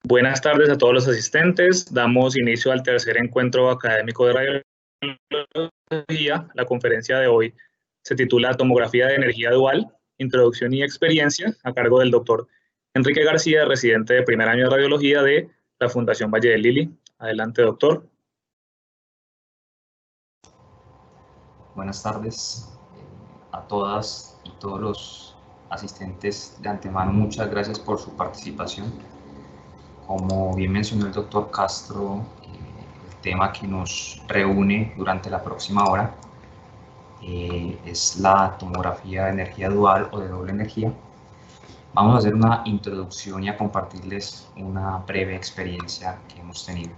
Buenas tardes a todos los asistentes. Damos inicio al tercer encuentro académico de radiología. La conferencia de hoy se titula Tomografía de energía dual, introducción y experiencia, a cargo del doctor Enrique García, residente de primer año de radiología de la Fundación Valle del Lili. Adelante, doctor. Buenas tardes a todas y todos los asistentes. De antemano, muchas gracias por su participación. Como bien mencionó el doctor Castro, el tema que nos reúne durante la próxima hora es la tomografía de energía dual o de doble energía. Vamos a hacer una introducción y a compartirles una breve experiencia que hemos tenido.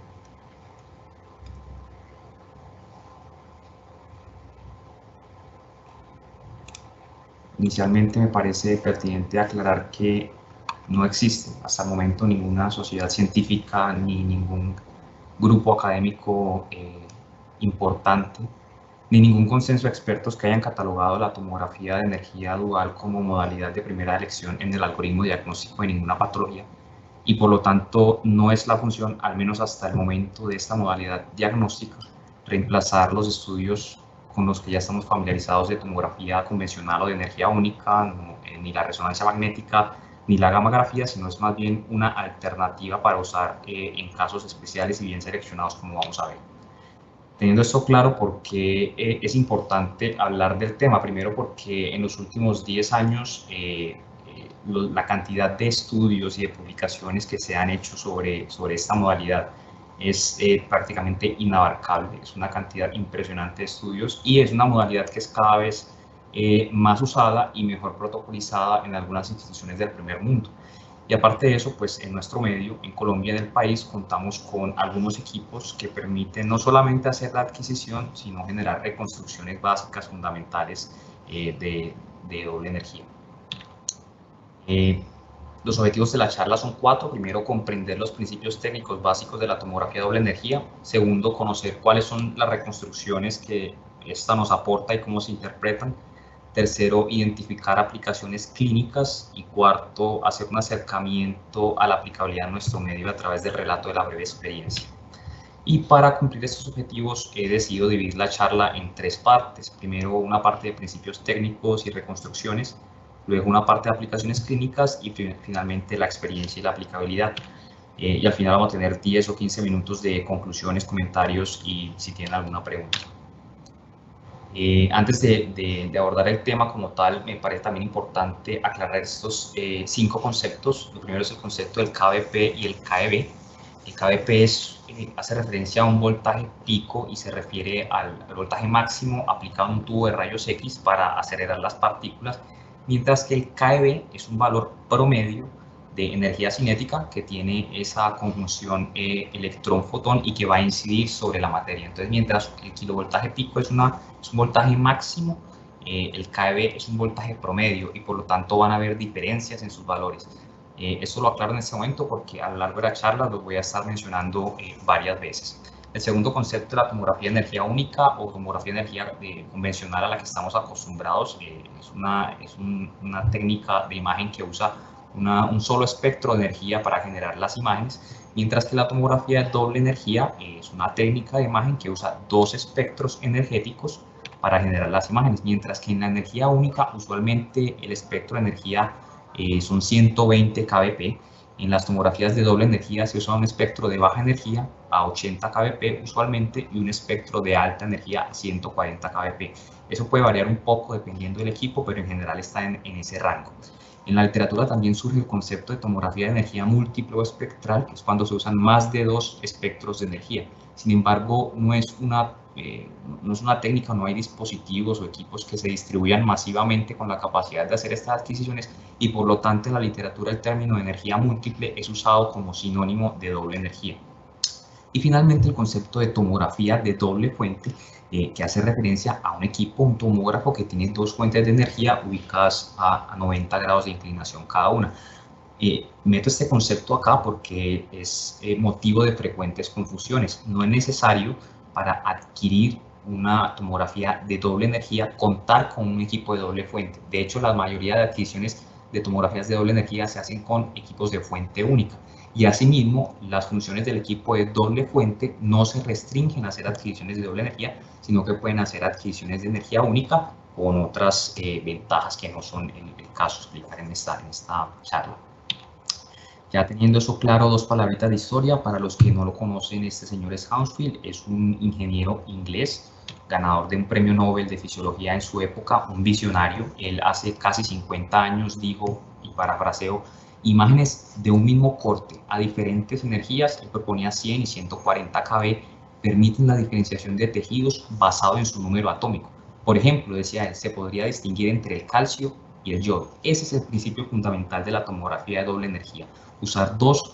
Inicialmente me parece pertinente aclarar que no existe hasta el momento ninguna sociedad científica ni ningún grupo académico importante, ni ningún consenso de expertos que hayan catalogado la tomografía de energía dual como modalidad de primera elección en el algoritmo diagnóstico de ninguna patología, y por lo tanto no es la función, al menos hasta el momento de esta modalidad diagnóstica, reemplazar los estudios con los que ya estamos familiarizados de tomografía convencional o de energía única, ni la resonancia magnética, ni la gammagrafía, sino es más bien una alternativa para usar en casos especiales y bien seleccionados, como vamos a ver. Teniendo esto claro, ¿por qué es importante hablar del tema? Primero, porque en los últimos 10 años la cantidad de estudios y de publicaciones que se han hecho sobre esta modalidad es prácticamente inabarcable. Es una cantidad impresionante de estudios y es una modalidad que es cada vez más usada y mejor protocolizada en algunas instituciones del primer mundo. Y aparte de eso, pues en nuestro medio, en Colombia, en el país, contamos con algunos equipos que permiten no solamente hacer la adquisición, sino generar reconstrucciones básicas fundamentales de doble energía. Los objetivos de la charla son 4. Primero, comprender los principios técnicos básicos de la tomografía de doble energía. Segundo, conocer cuáles son las reconstrucciones que esta nos aporta y cómo se interpretan. Tercero, identificar aplicaciones clínicas. Y cuarto, hacer un acercamiento a la aplicabilidad en nuestro medio a través del relato de la breve experiencia. Y para cumplir estos objetivos he decidido dividir la charla en 3 partes. Primero, una parte de principios técnicos y reconstrucciones. Luego una parte de aplicaciones clínicas y finalmente la experiencia y la aplicabilidad. Y al final vamos a tener 10 o 15 minutos de conclusiones, comentarios y si tienen alguna pregunta. Antes de abordar el tema como tal, me parece también importante aclarar estos 5 conceptos. Lo primero es el concepto del KVP y el KEB. El KVP hace referencia a un voltaje pico y se refiere al voltaje máximo aplicado en un tubo de rayos X para acelerar las partículas, mientras que el KEB es un valor promedio de energía cinética que tiene esa conjunción electrón-fotón y que va a incidir sobre la materia. Entonces, mientras el kilovoltaje pico es un voltaje máximo, el KEB es un voltaje promedio y por lo tanto van a haber diferencias en sus valores. Esto lo aclaro en este momento porque a lo largo de la charla lo voy a estar mencionando varias veces. El segundo concepto de la tomografía de energía única o tomografía de energía convencional a la que estamos acostumbrados es una técnica de imagen que usa un solo espectro de energía para generar las imágenes, mientras que la tomografía de doble energía es una técnica de imagen que usa 2 espectros energéticos para generar las imágenes, mientras que en la energía única usualmente el espectro de energía son 120 kbp. En las tomografías de doble energía se usa un espectro de baja energía a 80 kbp usualmente y un espectro de alta energía a 140 kbp. Eso puede variar un poco dependiendo del equipo, pero en general está en ese rango. En la literatura también surge el concepto de tomografía de energía múltiple o espectral, que es cuando se usan más de 2 espectros de energía. Sin embargo, no es una técnica, no hay dispositivos o equipos que se distribuyan masivamente con la capacidad de hacer estas adquisiciones y por lo tanto en la literatura el término de energía múltiple es usado como sinónimo de doble energía. Y finalmente el concepto de tomografía de doble fuente, que hace referencia a un equipo, un tomógrafo que tiene 2 fuentes de energía ubicadas a 90 grados de inclinación cada una. Meto este concepto acá porque es motivo de frecuentes confusiones. No es necesario para adquirir una tomografía de doble energía contar con un equipo de doble fuente. De hecho, la mayoría de adquisiciones de tomografías de doble energía se hacen con equipos de fuente única. Y asimismo, las funciones del equipo de doble fuente no se restringen a hacer adquisiciones de doble energía, sino que pueden hacer adquisiciones de energía única con otras ventajas que no son el caso explicar en esta charla. Ya teniendo eso claro, dos palabritas de historia. Para los que no lo conocen, este señor es Hounsfield, es un ingeniero inglés, ganador de un premio Nobel de Fisiología en su época, un visionario. Él hace casi 50 años dijo, y parafraseo, imágenes de un mismo corte a diferentes energías, él proponía 100 y 140 kb, permiten la diferenciación de tejidos basado en su número atómico. Por ejemplo, decía él, se podría distinguir entre el calcio y el yodo. Ese es el principio fundamental de la tomografía de doble energía. Usar dos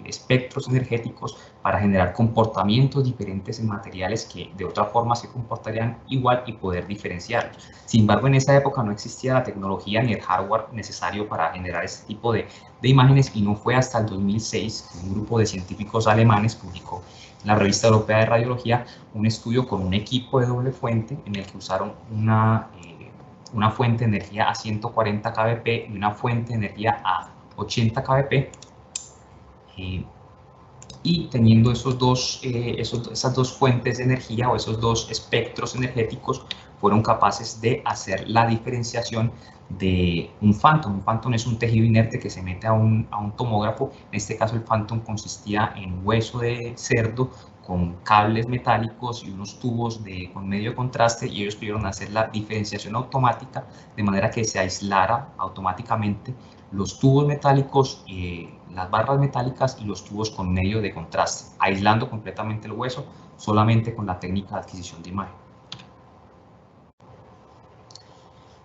espectros energéticos para generar comportamientos diferentes en materiales que de otra forma se comportarían igual y poder diferenciarlos. Sin embargo, en esa época no existía la tecnología ni el hardware necesario para generar este tipo de imágenes, y no fue hasta el 2006 que un grupo de científicos alemanes publicó en la Revista Europea de Radiología un estudio con un equipo de doble fuente en el que usaron una fuente de energía a 140 kbp y una fuente de energía a 80 kbp, y teniendo esas dos fuentes de energía o esos dos espectros energéticos, fueron capaces de hacer la diferenciación de un Phantom. Un Phantom es un tejido inerte que se mete a un tomógrafo. En este caso el Phantom consistía en hueso de cerdo con cables metálicos y unos tubos con medio contraste, y ellos pudieron hacer la diferenciación automática de manera que se aislara automáticamente los tubos metálicos, las barras metálicas y los tubos con medio de contraste, aislando completamente el hueso solamente con la técnica de adquisición de imagen.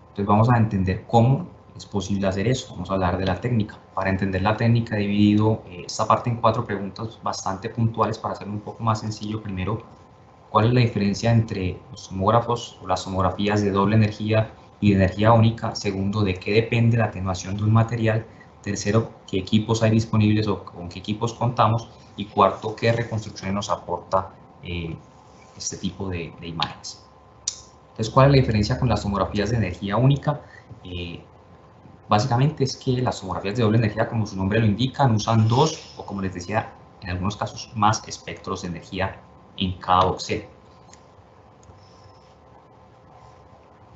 Entonces vamos a entender cómo es posible hacer eso. Vamos a hablar de la técnica. Para entender la técnica he dividido esta parte en 4 preguntas bastante puntuales para hacerlo un poco más sencillo. Primero, ¿cuál es la diferencia entre los tomógrafos o las tomografías de doble energía y de energía única? Segundo, ¿de qué depende la atenuación de un material? Tercero, ¿qué equipos hay disponibles o con qué equipos contamos? Y cuarto, ¿qué reconstrucciones nos aporta este tipo de imágenes? Entonces, ¿cuál es la diferencia con las tomografías de energía única? Básicamente es que las tomografías de doble energía, como su nombre lo indica, usan dos, o como les decía, en algunos casos más espectros de energía en cada voxel.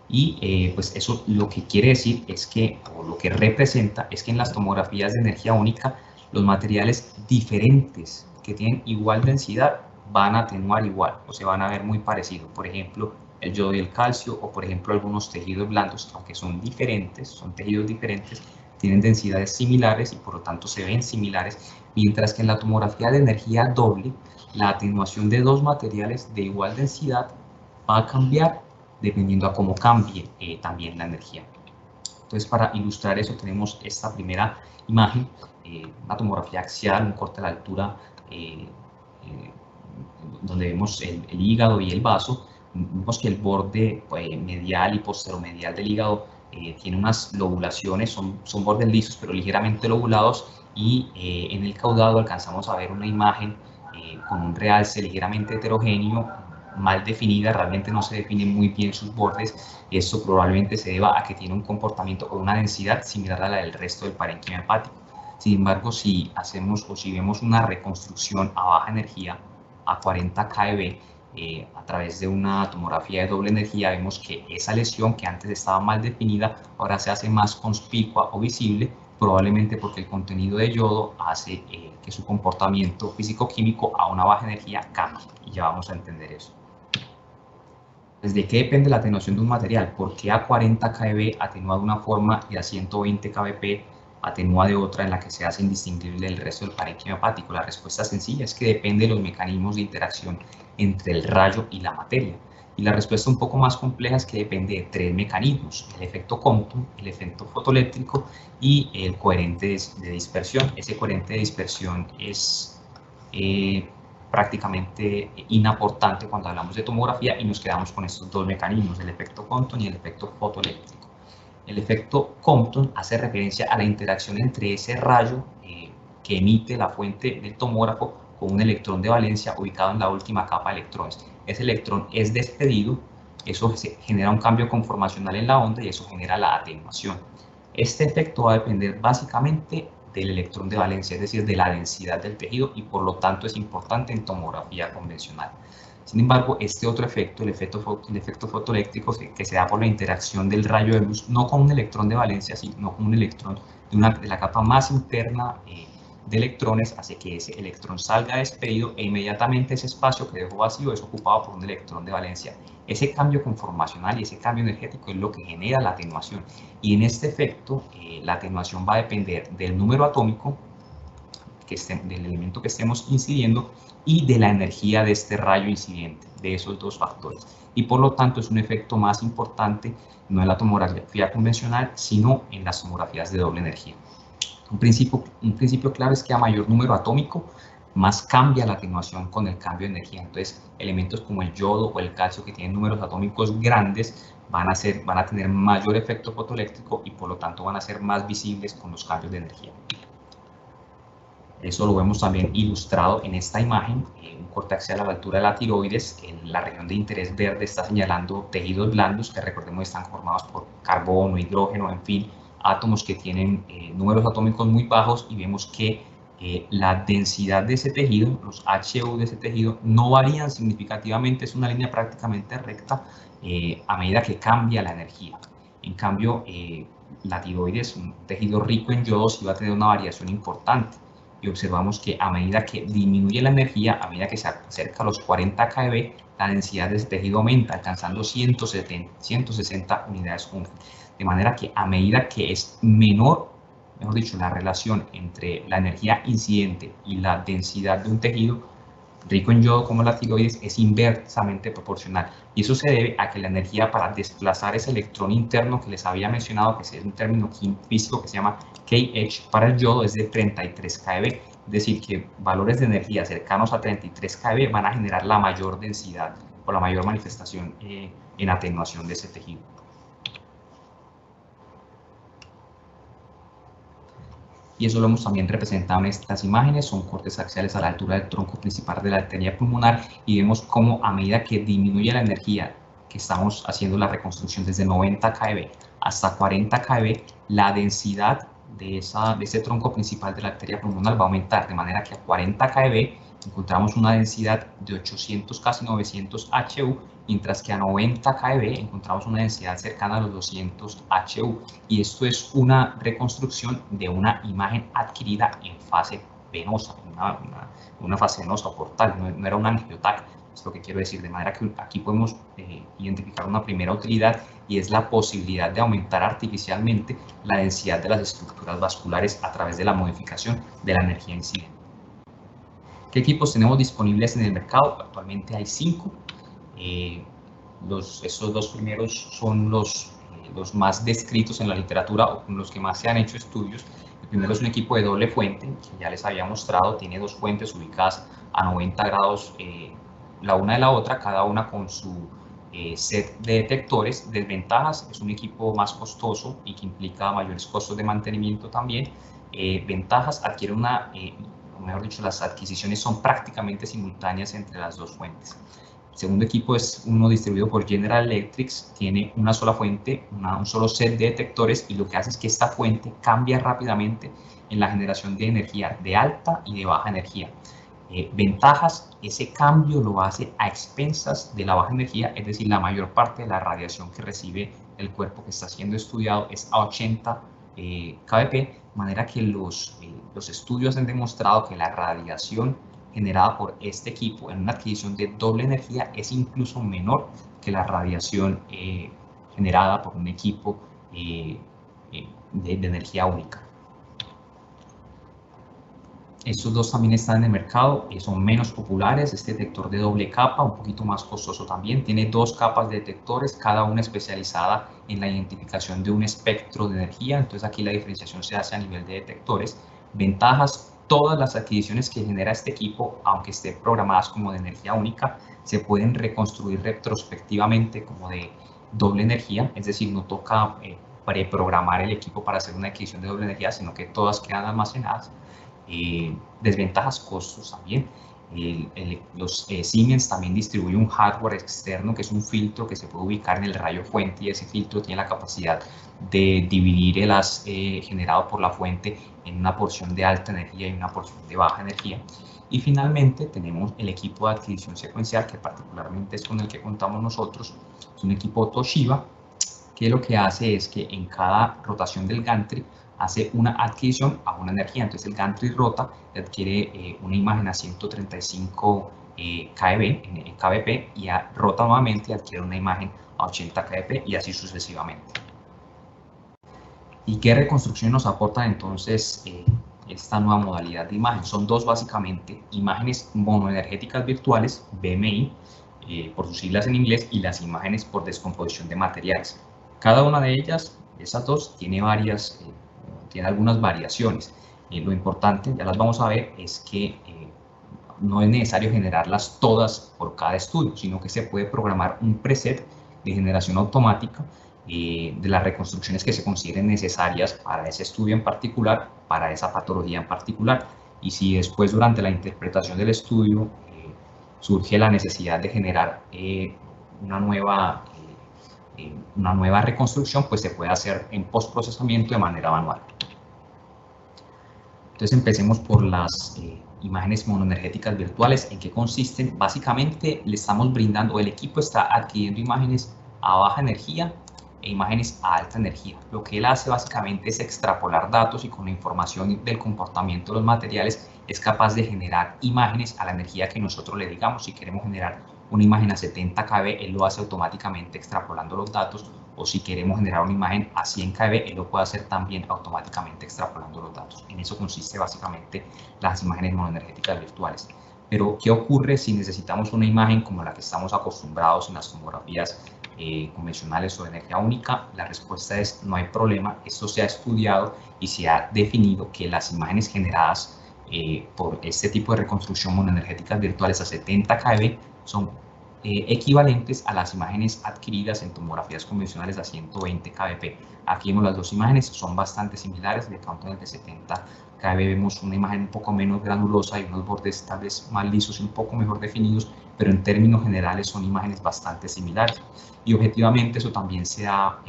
Y pues eso lo que quiere decir es que, o lo que representa, es que en las tomografías de energía única, los materiales diferentes que tienen igual densidad van a atenuar igual, o se van a ver muy parecidos. Por ejemplo, el yodo y el calcio, o por ejemplo algunos tejidos blandos, aunque son diferentes, son tejidos diferentes, tienen densidades similares y por lo tanto se ven similares, mientras que en la tomografía de energía doble, la atenuación de dos materiales de igual densidad va a cambiar dependiendo a cómo cambie también la energía. Entonces, para ilustrar eso, tenemos esta primera imagen, una tomografía axial, un corte a la altura, donde vemos el hígado y el vaso. Vemos que el borde medial y posteromedial del hígado tiene unas lobulaciones, son bordes lisos pero ligeramente lobulados, y en el caudado alcanzamos a ver una imagen con un realce ligeramente heterogéneo, mal definida, realmente no se definen muy bien sus bordes. Esto probablemente se deba a que tiene un comportamiento o una densidad similar a la del resto del parénquima hepático. Sin embargo, si hacemos o si vemos una reconstrucción a baja energía, a 40 kV, a través de una tomografía de doble energía, vemos que esa lesión que antes estaba mal definida ahora se hace más conspicua o visible, probablemente porque el contenido de yodo hace que su comportamiento físico-químico a una baja energía cambie, y ya vamos a entender eso. ¿Desde qué depende la atenuación de un material? ¿Por qué a 40 kV atenúa de una forma y a 120 kbp atenúa de otra en la que se hace indistinguible del resto del parénquima hepático? La respuesta sencilla es que depende de los mecanismos de interacción entre el rayo y la materia. Y la respuesta un poco más compleja es que depende de 3 mecanismos: el efecto Compton, el efecto fotoeléctrico y el coherente de dispersión. Ese coherente de dispersión es prácticamente inaportante cuando hablamos de tomografía, y nos quedamos con estos 2 mecanismos, el efecto Compton y el efecto fotoeléctrico. El efecto Compton hace referencia a la interacción entre ese rayo que emite la fuente del tomógrafo con un electrón de valencia ubicado en la última capa de electrones. Ese electrón es despedido, eso genera un cambio conformacional en la onda y eso genera la atenuación. Este efecto va a depender básicamente del electrón de valencia, es decir, de la densidad del tejido, y por lo tanto es importante en tomografía convencional. Sin embargo, este otro efecto, el efecto fotoeléctrico, que se da por la interacción del rayo de luz, no con un electrón de valencia, sino con un electrón de la capa más interna de electrones, hace que ese electrón salga despedido e inmediatamente ese espacio que dejó vacío es ocupado por un electrón de valencia. Ese cambio conformacional y ese cambio energético es lo que genera la atenuación. Y en este efecto, la atenuación va a depender del número atómico, del elemento que estemos incidiendo, y de la energía de este rayo incidente, de esos dos factores. Y por lo tanto es un efecto más importante no en la tomografía convencional, sino en las tomografías de doble energía. Un principio claro es que a mayor número atómico, más cambia la atenuación con el cambio de energía. Entonces, elementos como el yodo o el calcio que tienen números atómicos grandes van a tener mayor efecto fotoeléctrico y por lo tanto van a ser más visibles con los cambios de energía. Eso lo vemos también ilustrado en esta imagen, un corte axial a la altura de la tiroides. En la región de interés verde está señalando tejidos blandos que, recordemos, están formados por carbono, hidrógeno, en fin, átomos que tienen números atómicos muy bajos, y vemos que la densidad de ese tejido, los HU de ese tejido, no varían significativamente, es una línea prácticamente recta a medida que cambia la energía. En cambio, la tiroides, un tejido rico en yodo, sí va a tener una variación importante. Y observamos que a medida que disminuye la energía, a medida que se acerca a los 40 kV, la densidad de ese tejido aumenta, alcanzando 160 unidades Hund. De manera que a medida que es menor, mejor dicho, la relación entre la energía incidente y la densidad de un tejido rico en yodo como la tiroides, es inversamente proporcional. Y eso se debe a que la energía para desplazar ese electrón interno que les había mencionado, que es un término físico que se llama KH para el yodo, es de 33 kV. Es decir, que valores de energía cercanos a 33 kV van a generar la mayor densidad o la mayor manifestación en atenuación de ese tejido. Y eso lo hemos también representado en estas imágenes. Son cortes axiales a la altura del tronco principal de la arteria pulmonar, y vemos cómo a medida que disminuye la energía, que estamos haciendo la reconstrucción desde 90 kV hasta 40 kV, la densidad de ese tronco principal de la arteria pulmonar va a aumentar, de manera que a 40 kV encontramos una densidad de 800, casi 900 HU, mientras que a 90 kV encontramos una densidad cercana a los 200 HU. Y esto es una reconstrucción de una imagen adquirida en fase venosa, una fase venosa portal, no era un angiotac. Es lo que quiero decir, de manera que aquí podemos identificar una primera utilidad, y es la posibilidad de aumentar artificialmente la densidad de las estructuras vasculares a través de la modificación de la energía incidente. ¿Qué equipos tenemos disponibles en el mercado? Actualmente hay 5. Estos dos primeros son los más descritos en la literatura o con los que más se han hecho estudios. El primero es un equipo de doble fuente, que ya les había mostrado, tiene 2 fuentes ubicadas a 90 grados la una de la otra, cada una con su set de detectores. Desventajas: es un equipo más costoso y que implica mayores costos de mantenimiento también. Ventajas: adquiere mejor dicho, las adquisiciones son prácticamente simultáneas entre las 2 fuentes. El segundo equipo es uno distribuido por General Electric, tiene una sola fuente, un solo set de detectores, y lo que hace es que esta fuente cambia rápidamente en la generación de energía de alta y de baja energía. Ventajas: ese cambio lo hace a expensas de la baja energía, es decir, la mayor parte de la radiación que recibe el cuerpo que está siendo estudiado es a 80 kbp, de manera que los estudios han demostrado que la radiación generada por este equipo en una adquisición de doble energía es incluso menor que la radiación generada por un equipo de energía única. Estos dos también están en el mercado, son menos populares. Este detector de doble capa, un poquito más costoso también, tiene 2 capas de detectores, cada una especializada en la identificación de un espectro de energía. Entonces aquí la diferenciación se hace a nivel de detectores. Ventajas: todas las adquisiciones que genera este equipo, aunque estén programadas como de energía única, se pueden reconstruir retrospectivamente como de doble energía, es decir, no toca preprogramar el equipo para hacer una adquisición de doble energía, sino que todas quedan almacenadas. Desventajas: costos también. Los Siemens también distribuye un hardware externo que es un filtro que se puede ubicar en el rayo fuente, y ese filtro tiene la capacidad de dividir el haz generado por la fuente en una porción de alta energía y una porción de baja energía. Y finalmente tenemos el equipo de adquisición secuencial, que particularmente es con el que contamos nosotros. Es un equipo Toshiba que lo que hace es que en cada rotación del gantry hace una adquisición a una energía. Entonces el gantry rota, adquiere una imagen a 135 kbp y rota nuevamente y adquiere una imagen a 80 kbp y así sucesivamente. ¿Y qué reconstrucción nos aporta entonces esta nueva modalidad de imagen? Son dos básicamente: imágenes monoenergéticas virtuales, BMI, por sus siglas en inglés, y las imágenes por descomposición de materiales. Cada una de ellas, esas dos, tiene algunas variaciones. Lo importante, ya las vamos a ver, es que no es necesario generarlas todas por cada estudio, sino que se puede programar un preset de generación automática de las reconstrucciones que se consideren necesarias para ese estudio en particular, para esa patología en particular. Y si después, durante la interpretación del estudio, surge la necesidad de generar una nueva reconstrucción, pues se puede hacer en postprocesamiento de manera manual. Entonces empecemos por las imágenes monoenergéticas virtuales. ¿En qué consisten? Básicamente le estamos brindando, el equipo está adquiriendo imágenes a baja energía e imágenes a alta energía. Lo que él hace básicamente es extrapolar datos, y con la información del comportamiento de los materiales es capaz de generar imágenes a la energía que nosotros le digamos. Si queremos generar una imagen a 70 kb, él lo hace automáticamente extrapolando los datos, o si queremos generar una imagen a 100 kb, él lo puede hacer también automáticamente extrapolando los datos. En eso consiste básicamente las imágenes monoenergéticas virtuales. Pero, ¿qué ocurre si necesitamos una imagen como la que estamos acostumbrados en las tomografías convencionales o de energía única? La respuesta es: no hay problema. Esto se ha estudiado y se ha definido que las imágenes generadas por este tipo de reconstrucción monoenergéticas virtuales a 70 kb son equivalentes a las imágenes adquiridas en tomografías convencionales a 120 kbp. Aquí vemos las dos imágenes, son bastante similares. De pronto en el de 70 kb vemos una imagen un poco menos granulosa y unos bordes tal vez más lisos y un poco mejor definidos, pero en términos generales son imágenes bastante similares. Y objetivamente eso también se ha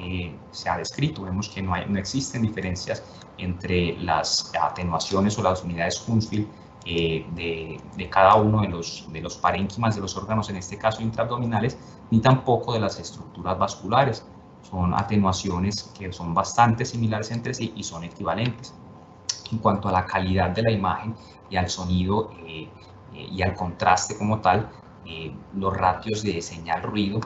descrito. Vemos que no existen diferencias entre las atenuaciones o las unidades Hounsfield de cada uno de los parénquimas de los órganos, en este caso intraabdominales, ni tampoco de las estructuras vasculares. Son atenuaciones que son bastante similares entre sí y son equivalentes. En cuanto a la calidad de la imagen y al sonido y al contraste como tal, los ratios de señal-ruido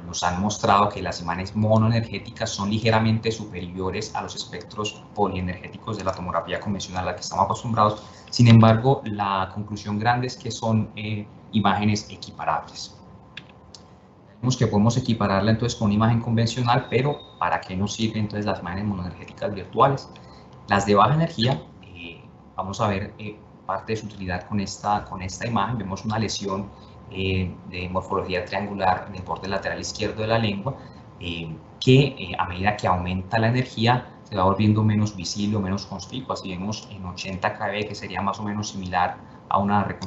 nos han mostrado que las imágenes monoenergéticas son ligeramente superiores a los espectros polienergéticos de la tomografía convencional a la que estamos acostumbrados. Sin embargo, la conclusión grande es que son imágenes equiparables. Vemos que podemos equipararla entonces con una imagen convencional, pero ¿para qué nos sirven entonces las imágenes monoenergéticas virtuales? Las de baja energía, vamos a ver parte de su utilidad con esta imagen. Vemos una lesión de morfología triangular en el borde lateral izquierdo de la lengua, que a medida que aumenta la energía se va volviendo menos visible o menos conspicua. Así vemos en 80 kb, que sería más o menos similar a una reconstrucción